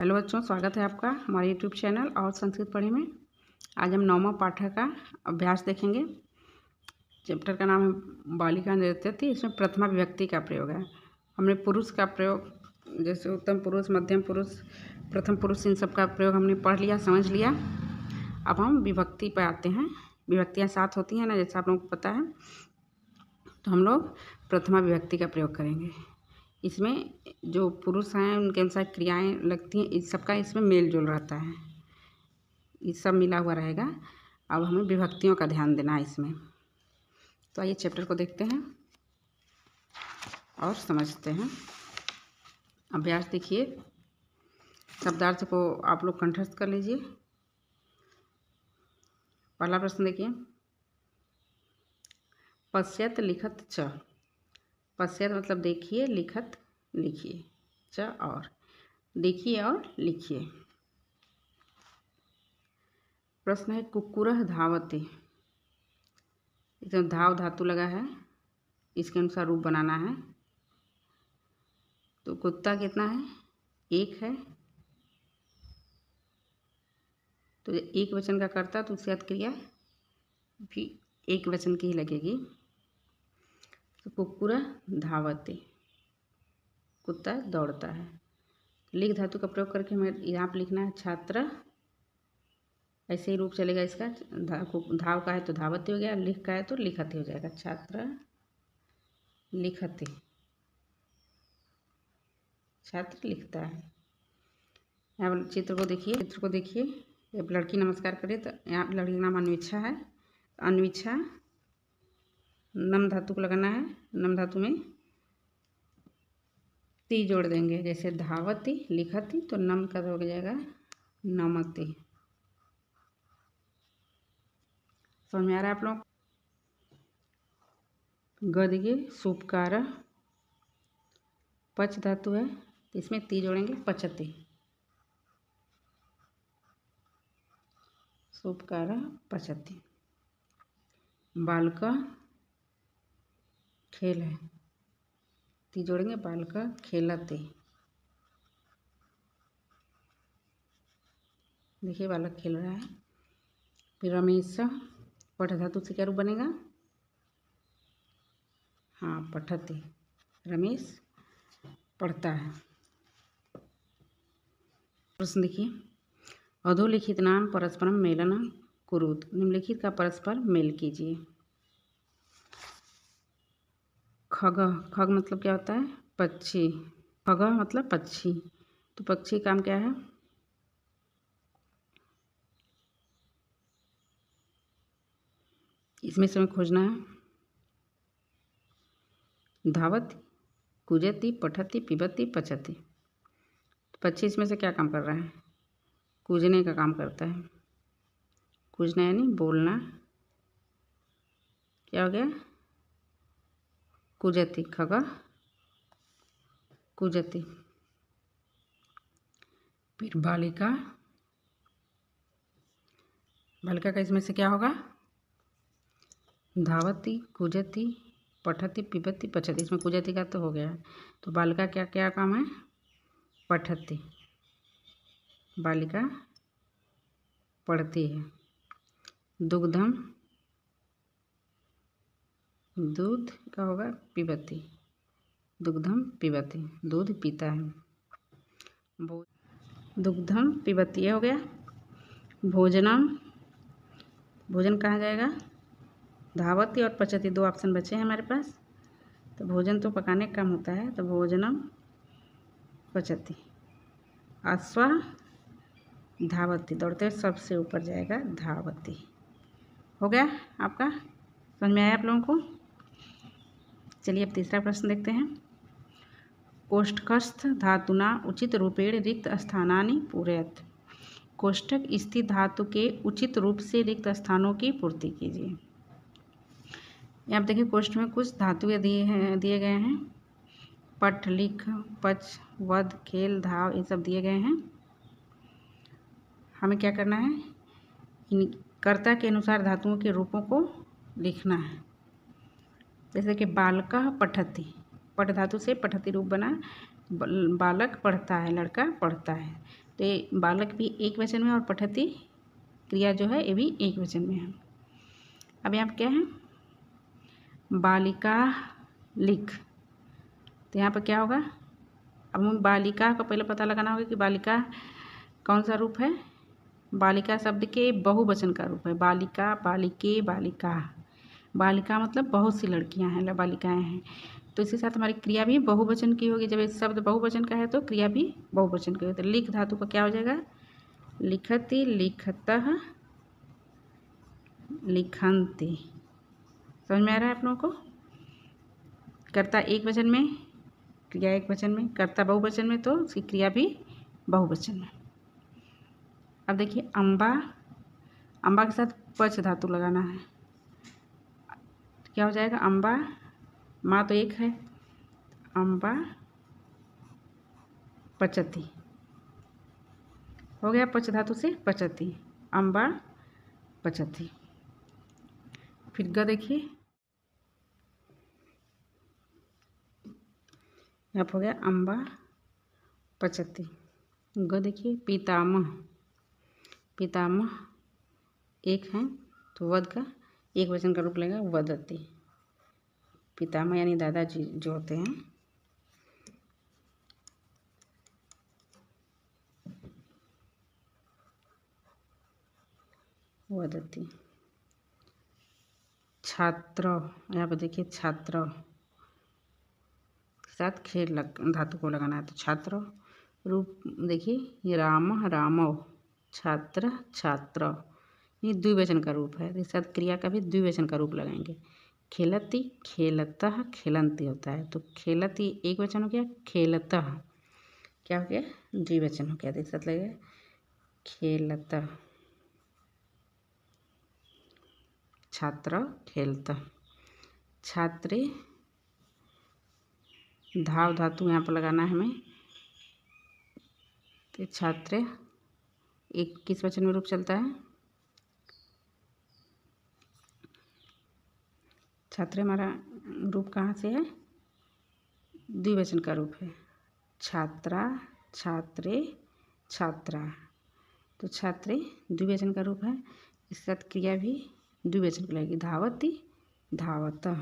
Hello बच्चों, स्वागत है आपका हमारे यूट्यूब चैनल और संस्कृत पढ़ी में। आज हम 9वां पाठ का अभ्यास देखेंगे। चैप्टर का नाम है बालिका नृत्यति। इसमें प्रथमा विभक्ति का प्रयोग है। हमने पुरुष का प्रयोग जैसे उत्तम पुरुष, मध्यम पुरुष, प्रथम पुरुष, इन सब का प्रयोग हमने पढ़ लिया, समझ लिया। अब हम विभक्ति पर आते हैं। विभक्तियाँ 7 होती हैं ना, जैसा आप लोगों को पता है। तो हम लोग प्रथमा विभक्ति का प्रयोग करेंगे। इसमें जो पुरुष हैं उनके अनुसार क्रियाएं लगती हैं, इस सबका इसमें मेल जोल रहता है, ये सब मिला हुआ रहेगा। अब हमें विभक्तियों का ध्यान देना है इसमें। तो आइए चैप्टर को देखते हैं और समझते हैं। अभ्यास देखिए, शब्दार्थ को आप लोग कंठस्थ कर लीजिए। पहला प्रश्न देखिए, पश्यत लिखत च। पश्यत मतलब देखिए, लिखत लिखिए, च और देखिए और लिखिए। प्रश्न है कुक्कुरः धावति। इसमें धाव धातु लगा है, इसके अनुसार रूप बनाना है। तो कुत्ता कितना है? एक है। तो एक वचन का कर्ता तो उसके बाद क्रिया भी एक वचन की ही लगेगी। तो कुक्कुरः धावति, कुत्ता दौड़ता है। लिख धातु का प्रयोग करके हमें यहाँ पर लिखना है छात्र। ऐसे ही रूप चलेगा इसका। धाव का है तो धावती हो गया, लिख का है तो लिखती हो जाएगा। छात्र लिखती, छात्र लिखता है। यहाँ चित्र को देखिए, चित्र को देखिए। जब लड़की नमस्कार करे तो यहाँ लड़की का नाम अन्विच्छा है। अन्विच्छा नम धातु को लगाना है। नम धातु में ती जोड़ देंगे, जैसे धावती लिखती तो नम का हो जाएगा नमती। समझ में आ रहा है आप लोग? गद्य सुपकार, पच धातु है तो इसमें ती जोड़ेंगे, पचती। सुपकार पचती। बालक खेल है, ती जोड़ेंगे, बालक खेलते। देखिए बालक खेल रहा है। फिर रमेश, पठ धातु से क्या रूप बनेगा? हाँ, पठती। रमेश पढ़ता है। प्रश्न देखिए, अधोलिखित नाम परस्परम मेलन कुरुत। निम्नलिखित का परस्पर मेल कीजिए। खग, खग मतलब क्या होता है? पक्षी। खग मतलब पक्षी। तो पक्षी काम क्या है? इसमें से हमें खोजना है। धावती, कूजती, पठती, पिबती, पचती। पक्षी इसमें से क्या काम कर रहा है? कूजने का काम करता है। कूजना यानी बोलना। क्या हो गया? कूजती, खग कूजती। फिर बालिका, बालिका का इसमें से क्या होगा? धावती, कूजती, पठती, पिबती, पचती। इसमें कूजती का तो हो गया। तो बालिका क्या क्या काम है? पठती, बालिका पढ़ती है। दुग्धम, दूध का होगा पिबती, दुग्धम पिबती, दूध पीता है। दुग्धम पिबती, ये हो गया। भोजनम, भोजन कहाँ जाएगा? धावती और पचती, दो ऑप्शन बचे हैं हमारे पास। तो भोजन तो पकाने का काम होता है, तो भोजनम पचती। अश्व धावती, दौड़ते हुए सबसे ऊपर जाएगा, धावती। हो गया आपका? समझ में आया आप लोगों को? चलिए अब तीसरा प्रश्न देखते हैं। कोष्ठस्थ धातुना उचित रूपेण रिक्त स्थानानि पूरयत। कोष्ठक स्थित धातु के उचित रूप से रिक्त स्थानों की पूर्ति कीजिए। यहाँ देखिए कोष्ठ में कुछ धातुएँ दिए गए हैं। पठ, लिख, पच, वध, खेल, धाव, ये सब दिए गए हैं। हमें क्या करना है? इन कर्ता के अनुसार धातुओं के रूपों को लिखना है। जैसे कि बालकः पठति, पठ धातु से पठति रूप बना। बालक पढ़ता है, लड़का पढ़ता है। तो ये बालक भी एक वचन में और पठती क्रिया जो है ये भी एक वचन में है। अब यहाँ पर क्या है, बालिका लिख, तो यहाँ पर क्या होगा, अब हमें बालिका का पहले पता लगाना होगा कि बालिका कौन सा रूप है। बालिका शब्द के बहुवचन का रूप है, बालिका, बालिके, बालिका। बालिका मतलब बहुत सी लड़कियां हैं, बालिकाएं हैं, तो इसके साथ हमारी क्रिया भी बहुवचन की होगी। जब ये शब्द बहुवचन का है तो क्रिया भी बहुवचन की होगी। तो लिख धातु का क्या हो जाएगा, लिखति, लिखतः, लिखन्ति। समझ में आ रहा है आप लोगों को। कर्ता एक वचन में, क्रिया एक वचन में, कर्ता बहुवचन में तो उसकी क्रिया भी बहुवचन में। अब देखिए अम्बा, अम्बा के साथ पच धातु लगाना है, क्या हो जाएगा, अम्बा, माँ तो एक है, अम्बा पचती, हो गया पच धातु से पचती, अम्बा पचती। फिर ग देखिए, यहाँ पर हो गया अम्बा पचती। ग देखिए पितामह, पितामह एक है तो वध का एक वचन का रूप लगेगा वदती। पितामह यानी दादाजी जो होते हैं। वदती। छात्र, यहाँ पर देखिए छात्र के साथ खेल धातु को लगाना है, तो छात्र रूप देखिए राम, रामव, छात्र, छात्र, ये द्विवचन का रूप है। इसके साथ क्रिया का भी द्विवचन का रूप लगाएंगे। खेलती, खेलतः, खेलन्ति होता है, तो खेलती एक वचन हो गया, खेलतः क्या हो गया, द्विवचन हो गया। एक साथ लगेगा खेलतः, छात्र खेलतः। छात्रे, धाव धातु यहाँ पर लगाना है हमें, तो छात्र एक किस वचन में रूप चलता है, छात्र हमारा रूप कहाँ से है, द्विवचन का रूप है, छात्रा, छात्रे, छात्रा, तो छात्रे द्विवचन का रूप है। इसके साथ क्रिया भी द्विवचन की लगेगी, धावती, धावतः।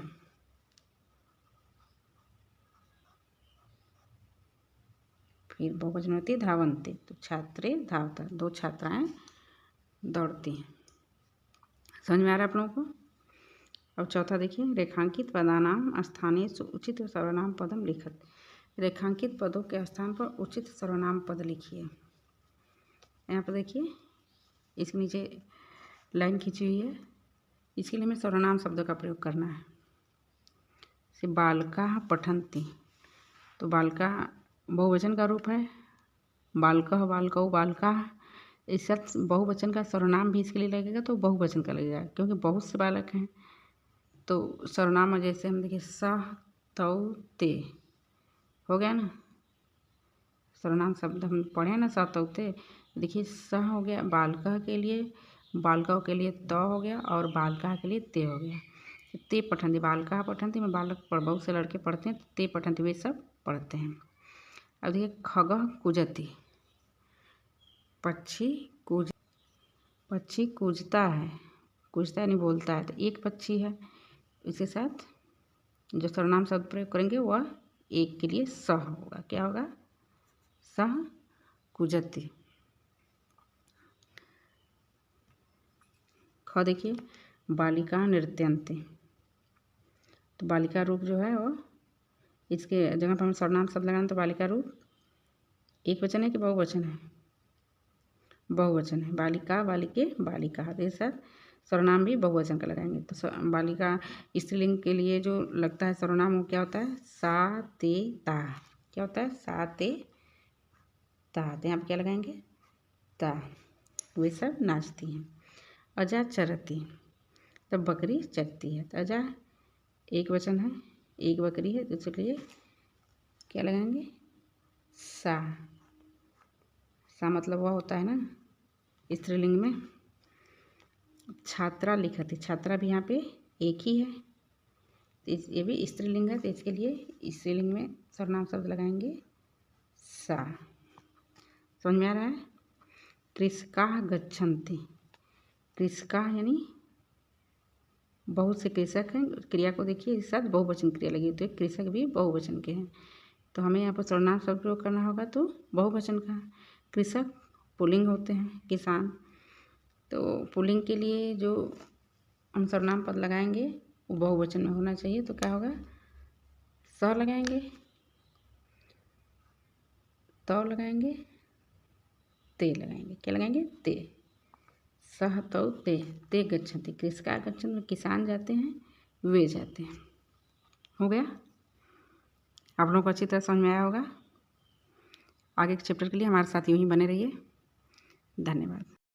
फिर बहुवचन होती है धावन्ति, तो छात्रे धावता, दो छात्राएं दौड़ती हैं। समझ में आ रहा है आप लोगों को। अब चौथा देखिए, रेखांकित पदानाम स्थानीय उचित सर्वनाम पदम लिखत। रेखांकित पदों के स्थान पर उचित सर्वनाम पद लिखिए। यहाँ पर देखिए इसके नीचे लाइन खींची हुई है, इसके लिए हमें सर्वनाम शब्द का प्रयोग करना है। जैसे बालका पठन्ति, तो बालका बहुवचन का रूप है, बालकः, बालकौ, बालका। इस साथ बहुवचन का सर्वनाम भी इसके लिए लगेगा, तो बहुवचन का लगेगा क्योंकि बहुत से बालक हैं। तो सर्वनाम जैसे हम देखिए सह, तौ, ते, हो गया ना। सर्वनाम शब्द हम पढ़े ना, सह, तौ, ते। देखिए सह हो गया बालकः के लिए, बालकौ के लिए त हो गया, और बालका के लिए ते हो गया। ते पठन्ति, बालका पठन्ति में बालक बहुत से लड़के पढ़ते हैं, तो ते पठन्ति वे सब पढ़ते हैं। अब देखिए खगः कूजति, पक्षी कूज, पक्षी कूजता है, कूजता यानी बोलता है, तो एक पक्षी है। इसके साथ जो सर्वनाम शब्द प्रयोग करेंगे वह एक के लिए सह होगा, क्या होगा, सह कूजति। ख देखिए बालिका नृत्यन्ति, तो बालिका रूप जो है वो इसके जगह पर हम सर्वनाम शब्द लगाना, तो बालिका रूप एक वचन है कि बहुवचन है, बहुवचन है। बालिका, बालिके, बालिका, इसके साथ सर्वनाम भी बहुवचन का लगाएंगे। तो बालिका स्त्रीलिंग के लिए जो लगता है सर्वनाम वो क्या होता है, सा, ते, ता। क्या होता है, सा, ते, ता। तो यहाँ पर क्या लगाएंगे, ता, वे सब नाचती हैं। अजा चरती, तब बकरी चरती है, तो अजा एक वचन है, एक बकरी है, तो इसलिए क्या लगाएंगे, सा। सा मतलब वह होता है ना स्त्रीलिंग में। छात्रा लिखती, छात्रा भी यहाँ पे एक ही है, तो ये भी स्त्रीलिंग है, तो इसके लिए स्त्रीलिंग में सर्वनाम शब्द लगाएंगे सा। समझ में आ रहा है। कृषकाः गच्छन्ति। कृषकाः यानी बहुत से कृषक हैं। क्रिया को देखिए, इस साथ बहुवचन क्रिया लगी, तो कृषक भी बहुवचन के हैं, तो हमें यहाँ पर सर्वनाम शब्द प्रयोग करना होगा तो बहुवचन का। कृषक पुल्लिंग होते हैं, किसान, तो पुल्लिंग के लिए जो हम सर्वनाम पद लगाएंगे वो बहुवचन में होना चाहिए। तो क्या होगा, स लगाएंगे, त लगाएंगे, ते लगाएंगे। क्या लगाएंगे, ते। सह तौ ते, ते गच्छन्ति। कृषकाः गच्छन्ति, किसान जाते हैं, वे जाते हैं। हो गया। आप लोगों को अच्छी तरह समझ में आया होगा। आगे के चैप्टर के लिए हमारे साथ यूँ ही बने रहिए। धन्यवाद।